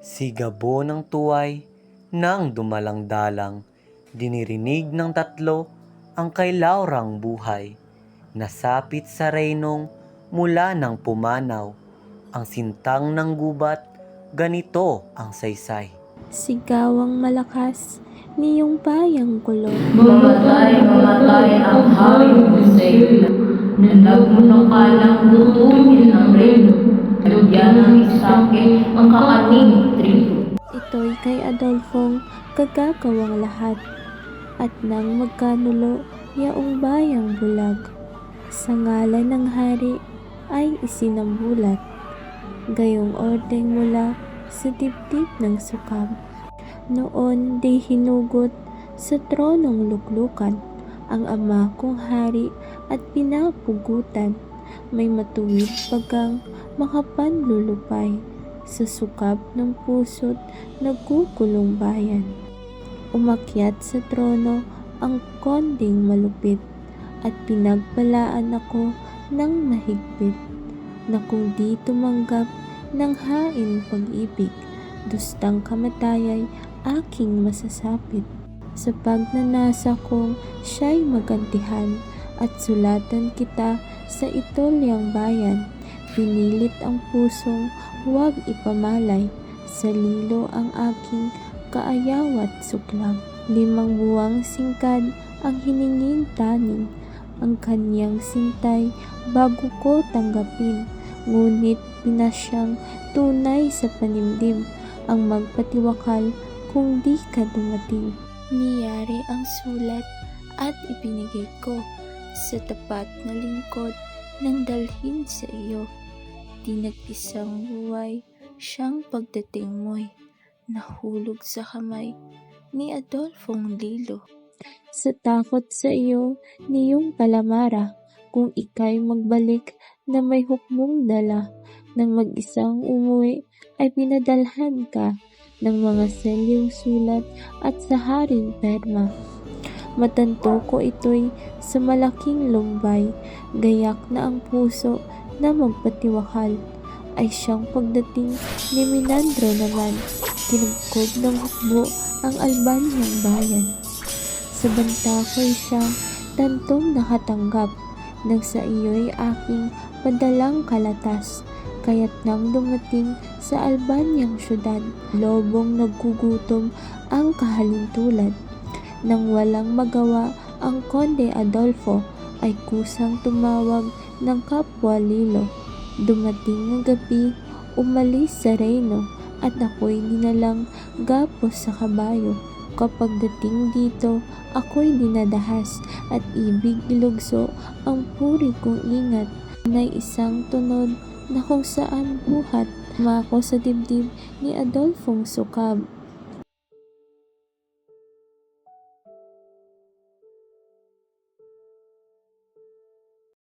Sigabo ng tuway nang dumalang-dalang, dinirinig ng tatlo ang kay Laurang buhay. Nasapit sa reynong mula nang pumanaw, ang sintang ng gubat, ganito ang saysay. Sigawang malakas, niyong bayang kulot. Mamatay ang hayop sa iyo, na nagmunakalang lutuin ang reyno, lugyan ng istake ang kakaning trigo. Ito'y kay Adolfong kagagawang lahat, at nang magkanulo yaong bayang bulag, sa ngalan ng hari ay isinambulat, gayong ordeng mula sa dibdib ng sukab. Noon di hinugot sa tronong luklukan ang ama kong hari at pinapugutan, may matuwid bagang makapanlulupay sa sukab ng puso't nagkukulong bayan. Umakyat sa trono ang konding malupit at pinagpalaan ako ng mahigpit, na kung di tumanggap ng hain pag-ibig, dustang kamatayay aking masasapit. Sa pagnanasa kong siya'y magantihan at sulatan kita sa itolyang bayan, pinilit ang pusong huwag ipamalay, sa lilo ang aking kaayawat suklam. 5 buwang singkad ang hiningin taning, ang kanyang sintay bago ko tanggapin, ngunit pinasyang tunay sa panimdim ang magpatiwakal kung di ka dumating. Niyari ang sulat at ibinigay ko sa tapat na lingkod nang dalhin sa iyo. Di nag-isang buhay siyang pagdating mo'y nahulog sa kamay ni Adolfong Lilo. Sa takot sa iyo niyong palamara, kung ika'y magbalik na may hukmong dala, nang mag-isang umuwi ay pinadalhan ka ng mga selyong sulat at sa haring perma. Matanto ko ito'y sa malaking lumbay, gayak na ang puso na magpatiwakal ay siyang pagdating ni Minandro naman, kinugkob ng hukbo ang Albanyang bayan. Sa banta ko'y siyang tantong nakatanggap, nang sa iyo'y aking padalang kalatas, kaya't nang dumating sa Albanyang syudad, lobong naggugutom ang kahalintulad. Nang walang magawa ang Konde Adolfo, ay kusang tumawag ng kapwa Lilo. Dumating ang gabi, umalis sa reyno, at ako'y dinalang gapos sa kabayo. Kapag dating dito, ako'y dinadahas at ibig ilugso ang puri kong ingat, na isang tunod na kung saan buhat mako sa dibdib ni Adolfong sukab.